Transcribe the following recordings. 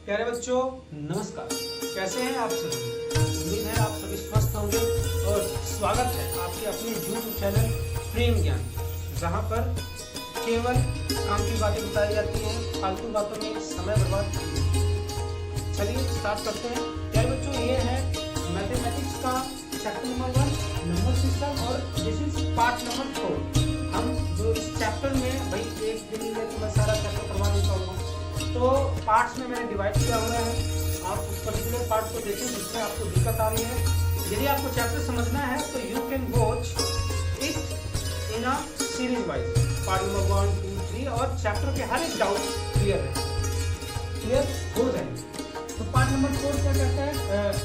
प्यारे बच्चों नमस्कार। कैसे हैं आप सभी? उम्मीद है आप सभी स्वस्थ होंगे और स्वागत है आपके अपने YouTube चैनल प्रेम ज्ञान, जहां पर केवल काम की बातें बताई जाती हैं, फालतू बातों में समय बर्बाद नहीं होता। चलिए स्टार्ट करते हैं। प्यारे बच्चों, ये है मैथमेटिक्स का चैप्टर नंबर 1 नंबर सिस्टम और दिस इज पार्ट नंबर 4। हम जो इस चैप्टर में भाई एक दिन में तो मैं सारा चैप्टर करवा नहीं पाऊंगा, तो पार्ट्स में मैंने डिवाइड किया हुआ है। आप उस पर्टिकुलर पार्ट को देखें जिसमें आपको दिक्कत आ रही है। यदि आपको चैप्टर समझना है तो you can watch it in a series wise, part number 1, 2, 3 और चैप्टर के हर एक डाउट क्लियर हो जाएंगे। तो पार्ट नंबर 4 क्या कहता है?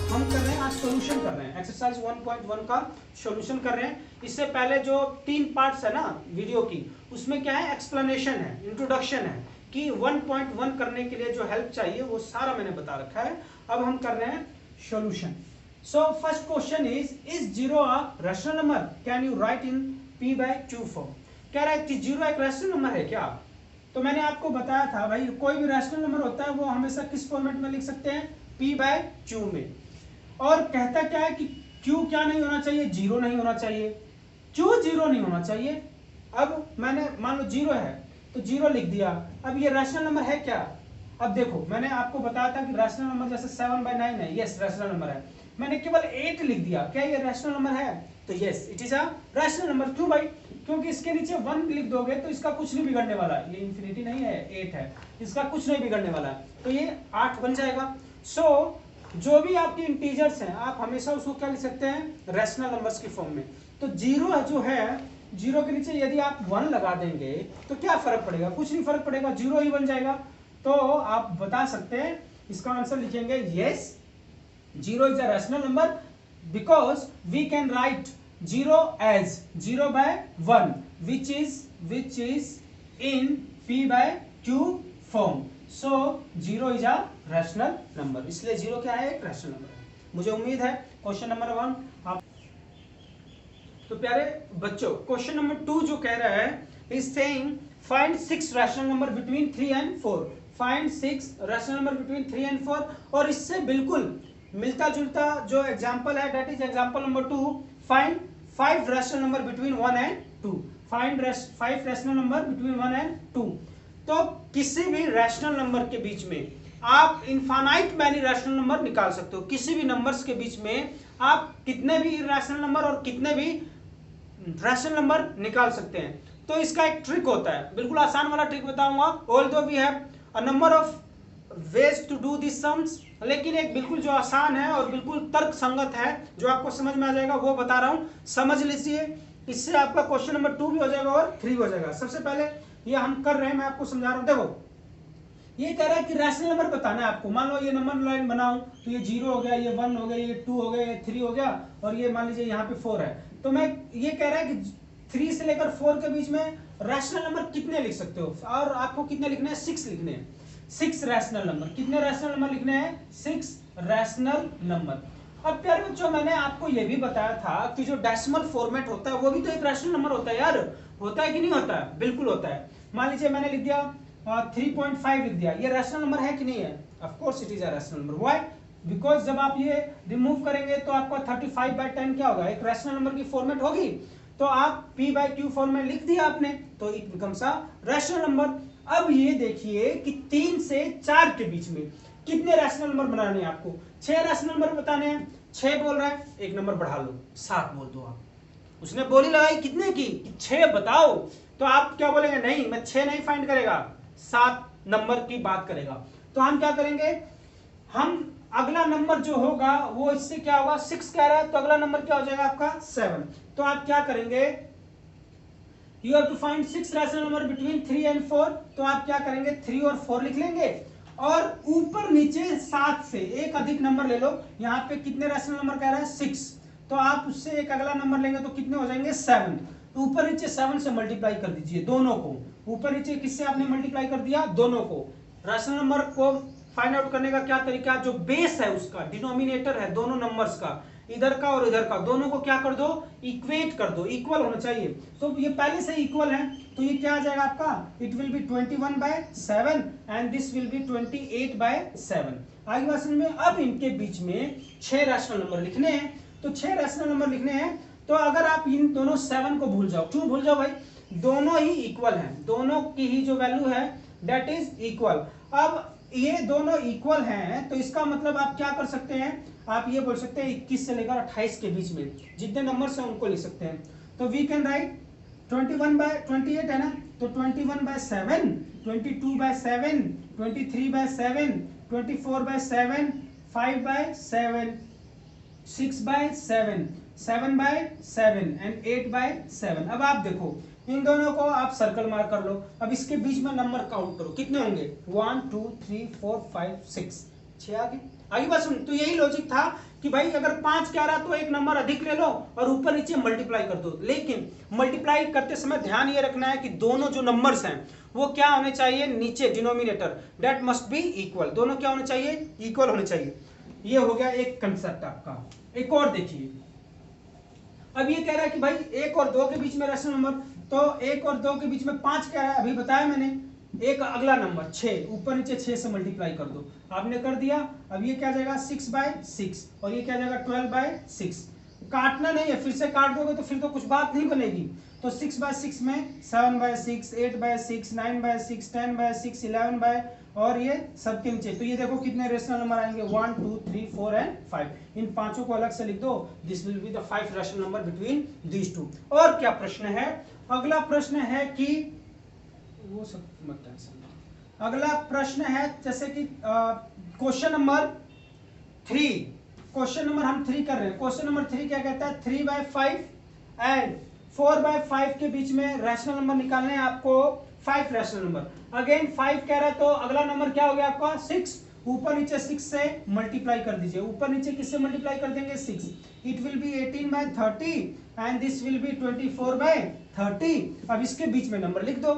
हम कर रहे हैं आज सॉल्यूशन कर रहे हैं, एक्सरसाइज 1.1 का सॉल्यूशन कर रहे हैं। इससे पहले जो 3 पार्ट्स है ना वीडियो की, उसमें क्या है? एक्सप्लेनेशन है, इंट्रोडक्शन है कि 1.1 करने के लिए जो हेल्प चाहिए वो सारा मैंने बता रखा है। अब हम कर रहे हैं solution. So first question is 0 a rational number? Can you right in p/q form? कह रहा है कि 0 एक रैशनल नंबर है क्या? तो मैंने आपको बताया था भाई, कोई भी रैशनल नंबर होता है वो हमेशा किस फॉर्मेट में लिख सकते हैं? p/q में। और कहता क्या है कि q क्या नहीं होना चाहिए? 0 नहीं होना चाहिए। क्यों 0 नहीं होना चाहिए? अब मैंने मान लो 0 है तो 0 लिख दिया। अब ये रैशनल नंबर है क्या? अब देखो, मैंने आपको बताया था कि रैशनल नंबर जैसे 7/9 है, यस रैशनल नंबर है। मैंने केवल 8 लिख दिया, क्या ये रैशनल नंबर है? तो yes it is a rational number. क्यों भाई? क्योंकि इसके नीचे 1 लिख दोगे तो इसका कुछ नहीं बिगड़ने वाला है। ये इंफिनिटी नहीं है, 8 है, इसका कुछ नहीं बिगड़ने वाला है, तो ये 8 बन जाएगा। सो जो भी आपके इंटीजर्स हैं आप हमेशा उसको क्या लिख सकते हैं? रैशनल नंबर्स की फॉर्म में। तो 0 जो है, 0 के नीचे यदि आप 1 लगा देंगे तो क्या फर्क पड़ेगा? कुछ नहीं फर्क पड़ेगा, 0 ही बन जाएगा। तो आप बता सकते हैं, इसका आंसर लिखेंगे yes 0 is a rational number because we can write 0 as 0/1 which is in p/q form. So 0 is a rational number, इसलिए 0 क्या है? एक रैशनल नंबर है। मुझे उम्मीद है क्वेश्चन नंबर 1 आप। तो प्यारे बच्चों, क्वेश्चन नंबर 2 जो कह रहा है is saying find 6 rational number between 3 and 4। Find 6 rational number between 3 and 4। और इससे बिल्कुल मिलता जुलता जो एग्जांपल है, that is example number 2, find 5 rational number between 1 and 2। Find 5 rational number between 1 and 2। तो किसी भी रैशनल नंबर के बीच में आप इनफाइनाइट मैनी रैशनल नंबर निकाल सकते हो। किसी भी नंबर्स के बीच में आप कितने भी इरैशनल नंबर और कितने भी रैशनल नंबर निकाल सकते हैं। तो इसका एक ट्रिक होता है, बिल्कुल आसान वाला ट्रिक बताऊंगा। Although we have a number of ways to do this sums, लेकिन एक बिल्कुल जो आसान है और बिल्कुल तर्क संगत है, जो आपको समझ में आ जाएगा, वो बता रहा हूं, समझ लीजिए। इससे आपका क्वेश्चन नंबर 2 भी हो जाएगा और 3 हो जाएगा। सबसे पहले ये हम कर रहे हैं, मैं आपको समझा रहा हूं। देखो, ये कह रहा है कि रैशनल नंबर बताना है आपको। मान लो ये नंबर लाइन बनाऊं तो ये 0 हो गया, ये 1 हो गया, ये 2 हो गया, ये 3 हो गया और ये मान लीजिए यहाँ पे 4 है। तो मैं ये कह रहा है कि 3 से लेकर 4 के बीच में रैशनल नंबर कितने लिख सकते हो? और आपको कितने लिखने हैं? 6 लिखने हैं। 6 रैशनल नंबर। कितने रैशनल नंबर लिखने हैं? 6 रैशनल नंबर। अब प्यारे बच्चों, मैंने आपको यह भी बताया था कि जो डेसिमल फॉर्मेट होता है वो भी तो एक रैशनल नंबर होता है यार। होता है कि नहीं होता है? बिल्कुल होता है। मान लीजिए मैंने लिख दिया 3.5 लिख दिया, ये रैशनल नंबर है कि नहीं है? Of course it is a rational number. Why? Because जब आप ये रिमूव करेंगे तो आपका 35/10 क्या होगा? एक रैशनल नंबर की फॉर्मेट होगी। तो आप p/q फॉर्म में लिख दिया आपने, तो it becomes a rational number. अब ये देखिए कि 3 से 4 के बीच में कितने रैशनल नंबर बनाने हैं आपको? 6 रैशनल नंबर बताने हैं। 6 बोल रहा है, एक नंबर बढ़ा लो, 7 बोल दो आप। उसने बोली लगाई कितने की? 6 बताओ। तो आप क्या बोलेंगे? नहीं, मैं 6 नहीं फाइंड करेगा, 7 नंबर की बात करेगा। तो हम क्या करेंगे? हम अगला नंबर जो होगा वो इससे क्या होगा? 6 कह रहा है, तो अगला नंबर क्या हो जाएगा आपका? 7। तो आप क्या करेंगे? You have to find 6 rational number between 3 and 4। तो आप क्या करेंगे? 3 और 4 लिख लेंगे और ऊपर नीचे 7 से एक अधिक नंबर ले लो। यहाँ पे कितने रैशनल नंबर कह रहा है? 6। तो आप उससे एक अगला नंबर लेंगे तो कितने हो जाएंगे? 7। तो ऊपर नीचे 7 से मल्टीप्लाई कर दीजिए दोनों को। ऊपर नीचे किससे आपने मल्टीप्लाई कर दिया? दोनों को। रैशनल नंबर को फाइंड आउट करने का क्या तरीका? जो बेस है उसका, डिनोमिनेटर है दोनों नंबर्स का, इधर का और इधर का दोनों को क्या कर दो, इक्वेट कर दो, इक्वल होना चाहिए। तो ये पहले से इक्वल है, तो ये क्या आ जाएगा आपका, it will be 21/7 and this will be 28/7। आगे बात समझ में। अब इनके बीच में 6 रैशनल नंबर लिखने हैं, तो 6 रैशनल नंबर लिखने हैं। तो अगर आप इन दोनों 7 को भूल जाओ, क्यों भूल जाओ भाई, दोनों ही इक्वल हैं, दोनों की ही जो वैल्यू है दैट इज इक्वल। अब ये दोनों इक्वल हैं, तो इसका मतलब आप क्या कर सकते हैं, आप ये बोल सकते हैं 21 से लेकर 28 के बीच में जितने नंबर्स हैं उनको लिख सकते हैं। तो वी कैन राइट 21/28 है ना, तो 21/7, 22/7, 23/7, 24/7, 5/7, 6/7, 7/7 एंड 8/7। अब आप देखो इन दोनों को आप सर्कल मार कर लो। अब इसके बीच में नंबर काउंट करो, कितने होंगे, 1 2 3 4 5 6, 6 आगे बात सुन। तो यही लॉजिक था कि भाई अगर 5 कह रहा तो एक नंबर अधिक ले लो और ऊपर नीचे मल्टीप्लाई कर दो। लेकिन मल्टीप्लाई करते समय ध्यान ये रखना है कि दोनों जो नंबर्स हैं वो क्या होने चाहिए, नीचे denominator that must be equal, दोनों क्या होने चाहिए, इक्वल होने चाहिए। ये हो गया एक कंसेप्ट आपका। एक और देखिए, अब ये कह रहा है कि भाई 1 और 2 के बीच में रैशनल नंबर, तो 1 और 2 के बीच में 5 क्या है, अभी बताया मैंने। एक अगला नंबर 6, ऊपर नीचे 6 से मल्टीप्लाई कर दो, आपने कर दिया। अब ये क्या जाएगा 6/6 और ये क्या जाएगा 12/6। काटना नहीं है, फिर से काट दोगे तो फिर तो कुछ बात नहीं बनेगी। तो 6/6 में 7/6, 8/6, 9/6, 10/6, 11 और ये सबके नीचे। तो ये देखो कितने रेशनल नंबर आएंगे, 1 2 3 4 एंड 5। इन पांचों को अलग से लिख दो, this will be the 5 rational number between these two. और क्या प्रश्न है, अगला प्रश्न है कि वो सब मत टेंशन। अगला प्रश्न है जैसे कि क्वेश्चन नंबर 3, क्वेश्चन नंबर हम 3 कर रहे हैं। क्वेश्चन नंबर 3 क्या कहता है, 3/5 एंड 4/5 के बीच में रैशनल नंबर निकालने हैं आपको, 5 रैशनल नंबर। अगेन 5 कह रहा है, तो अगला नंबर क्या हो गया आपका 6, ऊपर नीचे 6 से मल्टीप्लाई कर दीजिए। ऊपर नीचे किससे मल्टीप्लाई कर देंगे, 6। It will be 18/30 and this will be 24/30। अब इसके बीच में नंबर लिख दो,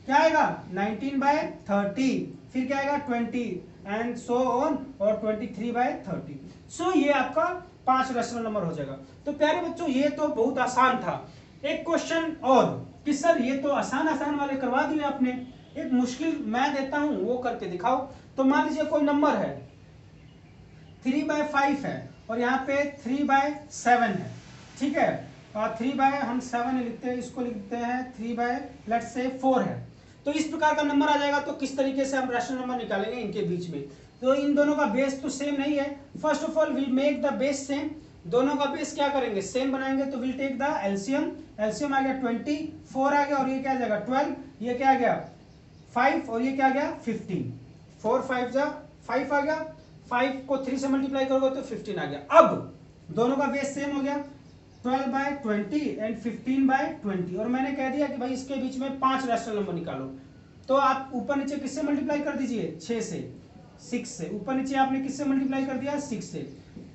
क्या आएगा 19/30, फिर क्या आएगा 20 एंड सो ऑन, और 23/30। सो ये आपका 5 रैशनल नंबर हो जाएगा। तो प्यारे बच्चों ये तो बहुत आसान था। एक क्वेश्चन और कि सर ये तो आसान वाले करवा दिए आपने, एक मुश्किल मैं देता हूं वो करके दिखाओ। तो मान लीजिए कोई नंबर है 3/5 है और यहाँ पे 3/7 है, ठीक है। और 3 हम 7 लिखते हैं, इसको लिखते हैं 3/4 है। तो इस प्रकार का नंबर आ जाएगा। तो किस तरीके से हम रैशनल नंबर निकालेंगे इनके बीच में, तो इन दोनों का बेस तो सेम नहीं है। First of all will make the base same, दोनों का बेस क्या करेंगे, सेम बनाएंगे। तो will take the LCM, LCM आ गया 24 आ गया, और ये क्या आ जाएगा 12, ये क्या आ गया 5 और ये क्या आ गया 15। 4 5 जा 5 आ गया, 5 को 3 से मल्टीप्लाई करोगे तो 15 आ गया। अब दोनों का बेस सेम हो गया, 12/20 एंड 15/20। और मैंने कह दिया कि भाई इसके बीच में 5 रैशनल नंबर निकालो। तो आप ऊपर नीचे किससे मल्टीप्लाई कर दीजिए, 6 से, 6 से। ऊपर नीचे आपने किससे मल्टीप्लाई कर दिया, 6 से।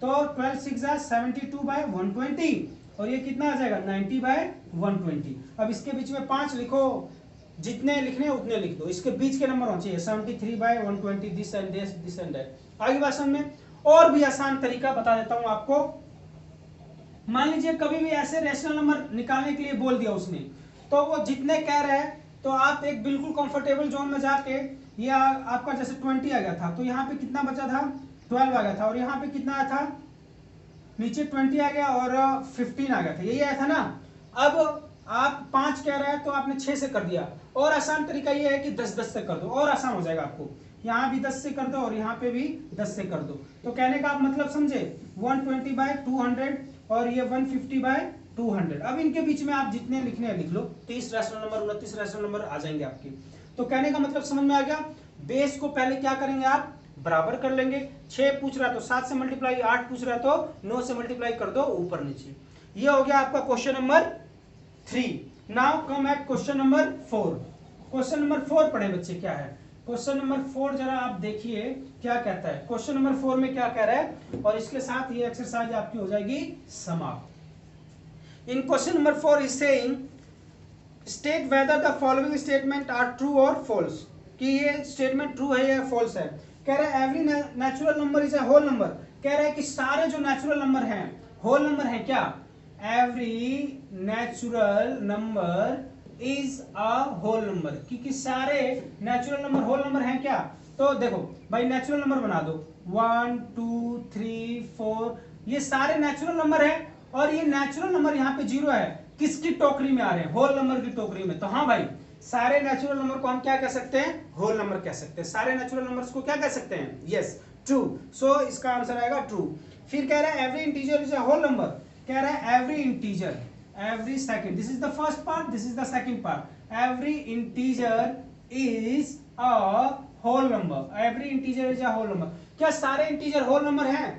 तो 12 6 72/120 और ये कितना आ जाएगा 90/120। अब इसके बीच में 5 लिखो, जितने लिखने उतने लिख दो, इसके बीच के नंबर होने चाहिए 73/120, this and this, this and that. आगे भाषण में और भी आसान तरीका बता देता हूं आपको। मान लीजिए कभी भी ऐसे रैशनल नंबर निकालने के लिए बोल दिया उसने, तो वो जितने कह रहे हैं तो आप एक बिल्कुल कंफर्टेबल जोन में जाके, ये आपका जैसे 20 आ गया था, तो यहाँ पे कितना बचा था 12 आ गया था, और यहाँ पे कितना आया था, नीचे 20 आ गया और 15 आ गया था, यही आया था ना। अब आप 5 कह रहे हैं तो आपने 6 से कर दिया। और आसान तरीका ये है कि 10-10 से कर दो, और आसान हो जाएगा आपको। यहाँ भी 10 से कर दो और यहाँ पे भी 10 से कर दो। तो कहने का आप मतलब समझे, 120/200 और ये 150/200। अब इनके बीच में आप जितने लिखने हैं लिख लो, 30 रैशनल नंबर 29 रैशनल नंबर आ जाएंगे आपके। तो कहने का मतलब समझ में आ गया। बेस को पहले क्या करेंगे आप, बराबर कर लेंगे। 6 पूछ रहा तो 7 से मल्टीप्लाई, 8 पूछ रहा तो 9 से मल्टीप्लाई कर दो ऊपर नीचे। ये हो गया आपका question number 3। Now come at question number 4। Question number 4 पढ़े बच्चे, क्या है क्वेश्चन नंबर 4, जरा आप देखिए क्या कहता है। क्वेश्चन नंबर 4 में क्या कह रहा है, और इसके साथ ये एक्सरसाइज आपकी हो जाएगी समाप्त। In question number 4 is saying state whether the following statement are true और फॉल्स, कि ये स्टेटमेंट ट्रू है या फॉल्स है। कह रहा है every natural number is a whole number, कह रहे हैं कि सारे जो नेचुरल नंबर हैं होल नंबर है क्या, every natural number is a whole number, क्योंकि सारे नेचुरल नंबर होल नंबर हैं क्या। तो देखो भाई नेचुरल नंबर बना दो 1 2 3 4, ये सारे नेचुरल नंबर है और ये नेचुरल नंबर यहाँ पे 0 है, किसकी टोकरी में आ रहे हैं, होल नंबर की टोकरी में। तो हाँ भाई सारे नेचुरल नंबर को हम क्या कह सकते हैं, होल नंबर कह सकते हैं। सारे नेचुरल नंबर्स को क्या कह सकते हैं, यस ट्रू। सो इसका आंसर आएगा ट्रू। फिर कह रहा है every integer is a whole number, कह रहा है every integer, every second, this is the first part, this is the second part, every integer is a whole number, every integer is a whole number. क्या सारे integer whole number हैं,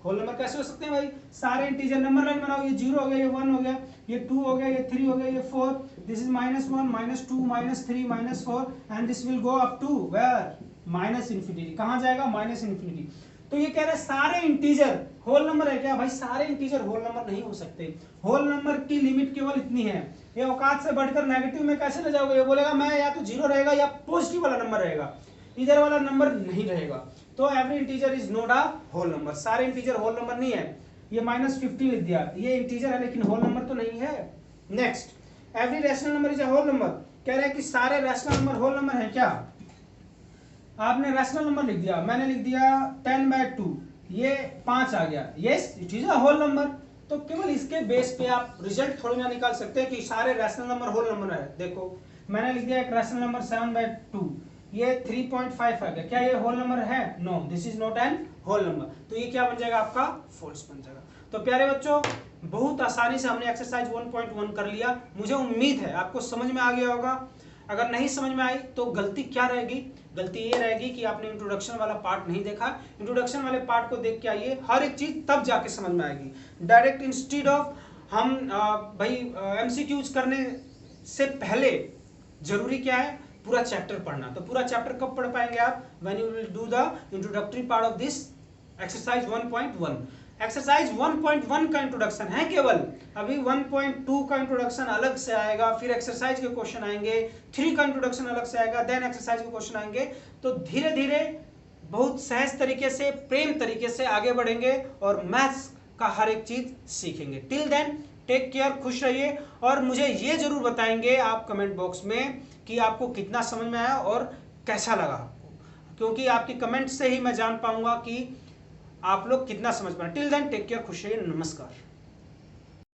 whole number कैसे हो सकते हैं भाई, सारे integer number line बनाओ, ये 0 हो गया, ये 1 हो गया, ये 2 हो गया, ये 3 हो गया, ये 4, this is -1 -2 -3 -4 and this will go up to where minus infinity, कहां जाएगा माइनस इंफिनिटी। तो ये कह रहे हैं सारे इंटीजर होल नंबर है क्या, भाई सारे इंटीजर होल नंबर नहीं हो सकते, होल नंबर की लिमिट केवल इतनी है, ये औकात से बढ़कर नेगेटिव में कैसे ले जाओगे, ये बोलेगा मैं या तो 0 रहेगा या पॉजिटिव वाला नंबर रहेगा, इधर वाला नंबर नहीं रहेगा। तो every integer is not a whole number, सारे इंटीजर होल नंबर नहीं है। ये -50 लिख दिया, ये इंटीजर है लेकिन होल नंबर तो नहीं है। Next every rational number is a whole number, कह रहे हैं कि सारे रैशनल नंबर होल नंबर है क्या। आपने रैशनल नंबर लिख दिया, मैंने लिख दिया 10/2, ये 5 आ गया, yes it is a whole number. तो केवल इसके बेस पे आप रिजल्ट थोड़ी ना निकाल सकते हैं कि सारे रैशनल नंबर होल नंबर है। देखो मैंने लिख दिया एक रैशनल नंबर 7/2, ये 3.5 आ गया, क्या ये होल नंबर है, no this is not an whole number, तो ये क्या बन जाएगा आपका फॉल्स बन जाएगा। तो प्यारे बच्चों बहुत आसानी से हमने एक्सरसाइज 1.1 कर लिया, मुझे उम्मीद है आपको समझ में आ गया होगा। अगर नहीं समझ में आई तो गलती क्या रहेगी, गलती ये रहेगी कि आपने इंट्रोडक्शन वाला पार्ट नहीं देखा। इंट्रोडक्शन वाले पार्ट को देख के आइए, हर एक चीज तब जाके समझ में आएगी। डायरेक्ट इंस्टीड ऑफ हम भाई एमसीक्यूज करने से पहले जरूरी क्या है, पूरा चैप्टर पढ़ना। तो पूरा चैप्टर कब पढ़ पाएंगे आप, when you will do the introductory part of this exercise 1.1। Exercise 1.1 का इंट्रोडक्शन है केवल, अभी 1.2 का इंट्रोडक्शन अलग से आएगा, फिर एक्सरसाइज के क्वेश्चन आएंगे, 3 का इंट्रोडक्शन अलग से आएगा, देन एक्सरसाइज के क्वेश्चन आएंगे। तो धीरे धीरे बहुत सहज तरीके से, प्रेम तरीके से आगे बढ़ेंगे और मैथ्स का हर एक चीज सीखेंगे। टिल देन टेक केयर, खुश रहिए और मुझे ये जरूर बताएंगे आप कमेंट बॉक्स में कि आपको कितना समझ में आया और कैसा लगा आपको, क्योंकि आपकी कमेंट से ही मैं जान पाऊंगा कि आप लोग कितना समझ पाए। टिल देन टेक केयर, खुश रहिए, नमस्कार।